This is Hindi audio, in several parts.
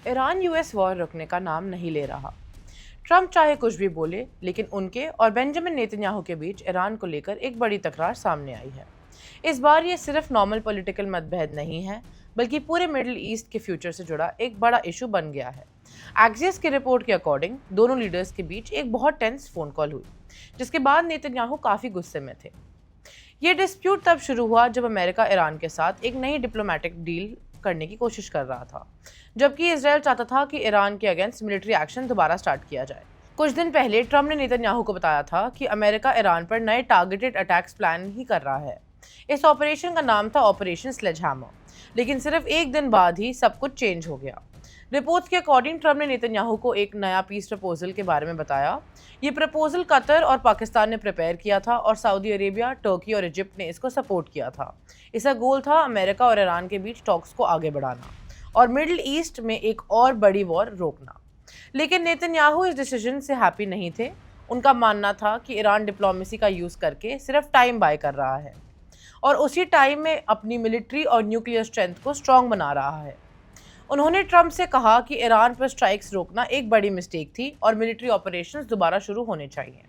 ईरान यूएस वॉर रुकने का नाम नहीं ले रहा। ट्रंप चाहे कुछ भी बोले, लेकिन उनके और बेंजामिन नेतन्याहू के बीच ईरान को लेकर एक बड़ी तकरार सामने आई है। इस बार ये सिर्फ नॉर्मल पॉलिटिकल मतभेद नहीं है, बल्कि पूरे मिडिल ईस्ट के फ्यूचर से जुड़ा एक बड़ा इशू बन गया है। एक्सिस की रिपोर्ट के अकॉर्डिंग दोनों लीडर्स के बीच एक बहुत टेंस फोन कॉल हुई, जिसके बाद नेतन्याहू काफ़ी गुस्से में थे। ये डिस्प्यूट तब शुरू हुआ जब अमेरिका ईरान के साथ एक नई डिप्लोमेटिक डील करने की कोशिश कर रहा था, जबकि इजराइल चाहता था कि ईरान के अगेंस्ट मिलिट्री एक्शन दोबारा स्टार्ट किया जाए। कुछ दिन पहले ट्रंप ने नेतन्याहू को बताया था कि अमेरिका ईरान पर नए टारगेटेड अटैक्स प्लान ही कर रहा है। इस ऑपरेशन का नाम था ऑपरेशन स्लेजहैमर, लेकिन सिर्फ एक दिन बाद ही सब कुछ चेंज हो गया। रिपोर्ट्स के अकॉर्डिंग ट्रंप ने नेतन्याहू को एक नया पीस प्रपोजल के बारे में बताया। ये प्रपोजल कतर और पाकिस्तान ने प्रिपेयर किया था और सऊदी अरेबिया, टर्की और इजिप्ट ने इसको सपोर्ट किया था। इसका गोल था अमेरिका और ईरान के बीच टॉक्स को आगे बढ़ाना और मिडिल ईस्ट में एक और बड़ी वॉर रोकना। लेकिन नेतन्याहू इस डिसीजन से हैप्पी नहीं थे। उनका मानना था कि ईरान डिप्लोमेसी का यूज़ करके सिर्फ टाइम बाय कर रहा है और उसी टाइम में अपनी मिलिट्री और न्यूक्लियर स्ट्रेंथ को स्ट्रॉन्ग बना रहा है। उन्होंने ट्रंप से कहा कि ईरान पर स्ट्राइक्स रोकना एक बड़ी मिस्टेक थी और मिलिट्री ऑपरेशंस दोबारा शुरू होने चाहिए।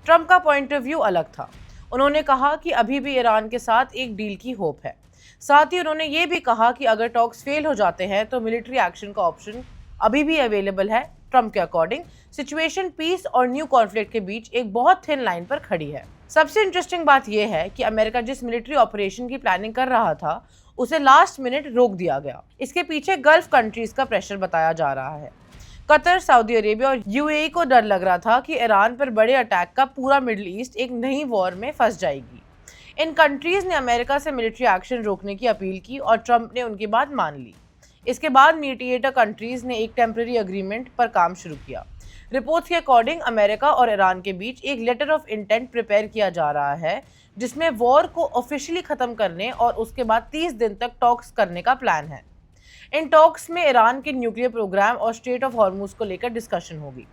ट्रंप का पॉइंट ऑफ व्यू अलग था। उन्होंने कहा कि अभी भी ईरान के साथ एक डील की होप है। साथ ही उन्होंने ये भी कहा कि अगर टॉक्स फेल हो जाते हैं तो मिलिट्री एक्शन का ऑप्शन अभी भी अवेलेबल है। ट्रंप के अकॉर्डिंग सिचुएशन पीस और न्यू कॉन्फ्लिक्ट के बीच एक बहुत थिन लाइन पर खड़ी है। सबसे इंटरेस्टिंग बात यह है कि अमेरिका जिस मिलिट्री ऑपरेशन की प्लानिंग कर रहा था, उसे लास्ट मिनट रोक दिया गया। इसके पीछे गल्फ कंट्रीज का प्रेशर बताया जा रहा है। कतर, सऊदी अरेबिया और यूएई को डर लग रहा था कि ईरान पर बड़े अटैक का पूरा मिडिल ईस्ट एक नई वॉर में फंस जाएगी। इन कंट्रीज ने अमेरिका से मिलिट्री एक्शन रोकने की अपील की और ट्रंप ने उनकी बात मान ली। इसके बाद मीडिएटर कंट्रीज ने एक टेम्पररी एग्रीमेंट पर काम शुरू किया। रिपोर्ट्स के अकॉर्डिंग अमेरिका और ईरान के बीच एक लेटर ऑफ इंटेंट प्रिपेयर किया जा रहा है, जिसमें वॉर को ऑफिशियली खत्म करने और उसके बाद 30 दिन तक टॉक्स करने का प्लान है। इन टॉक्स में ईरान के न्यूक्लियर प्रोग्राम और स्ट्रेट ऑफ हॉर्मुज को लेकर डिस्कशन होगी।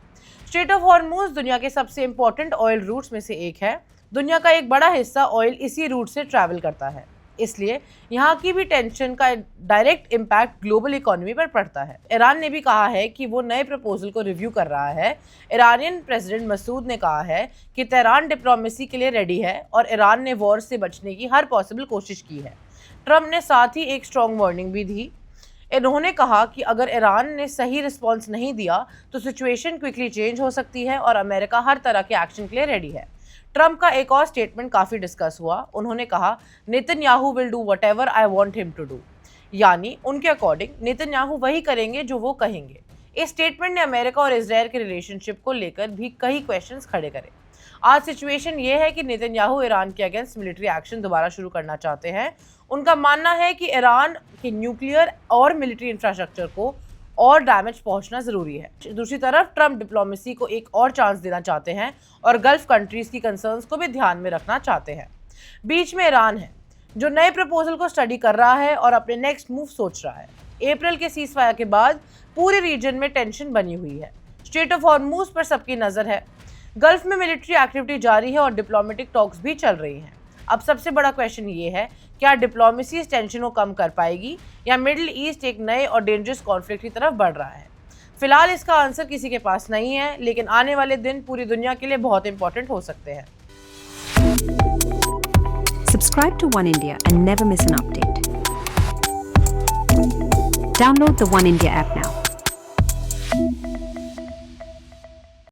स्ट्रेट ऑफ हॉर्मुज दुनिया के सबसे इंपॉर्टेंट ऑयल रूट्स में से एक है। दुनिया का एक बड़ा हिस्सा ऑयल इसी रूट से ट्रैवल करता है, इसलिए यहाँ की भी टेंशन का डायरेक्ट इम्पैक्ट ग्लोबल इकोनॉमी पर पड़ता है। ईरान ने भी कहा है कि वो नए प्रपोजल को रिव्यू कर रहा है। ईरानियन प्रेसिडेंट मसूद ने कहा है कि तेहरान डिप्लोमेसी के लिए रेडी है और ईरान ने वॉर से बचने की हर पॉसिबल कोशिश की है। ट्रंप ने साथ ही एक स्ट्रॉन्ग वार्निंग भी दी। इन्होंने कहा कि अगर ईरान ने सही रिस्पॉन्स नहीं दिया तो सिचुएशन क्विकली चेंज हो सकती है और अमेरिका हर तरह के एक्शन के लिए रेडी है। ट्रंप का एक और स्टेटमेंट काफ़ी डिस्कस हुआ। उन्होंने कहा, Netanyahu will do whatever I want him to do, यानी उनके अकॉर्डिंग नेतन्याहू वही करेंगे जो वो कहेंगे। इस स्टेटमेंट ने अमेरिका और इजराइल के रिलेशनशिप को लेकर भी कई क्वेश्चंस खड़े करे। आज सिचुएशन ये है कि नेतन्याहू ईरान के अगेंस्ट मिलिट्री एक्शन दोबारा शुरू करना चाहते हैं। उनका मानना है कि ईरान के न्यूक्लियर और मिलिट्री इंफ्रास्ट्रक्चर को और डैमेज पहुंचना जरूरी है। दूसरी तरफ ट्रंप डिप्लोमेसी को एक और चांस देना चाहते हैं और गल्फ कंट्रीज की कंसर्न्स को भी ध्यान में रखना चाहते हैं। बीच में ईरान है, जो नए प्रपोजल को स्टडी कर रहा है और अपने नेक्स्ट मूव सोच रहा है। अप्रैल के सीजफायर के बाद पूरे रीजन में टेंशन बनी हुई है। स्ट्रेट ऑफ हॉर्मुज पर सबकी नजर है। गल्फ में मिलिट्री एक्टिविटी जारी है और डिप्लोमेटिक टॉक्स भी चल रही हैं। अब सबसे बड़ा क्वेश्चन ये है, क्या डिप्लोमेसी इस टेंशन को कम कर पाएगी या मिडिल ईस्ट एक नए और डेंजरस कॉन्फ्लिक्ट की तरफ बढ़ रहा है? फिलहाल इसका आंसर किसी के पास नहीं है, लेकिन आने वाले दिन पूरी दुनिया के लिए बहुत इंपॉर्टेंट हो सकते हैं। Subscribe to One India and never miss an update. Download the One India app now.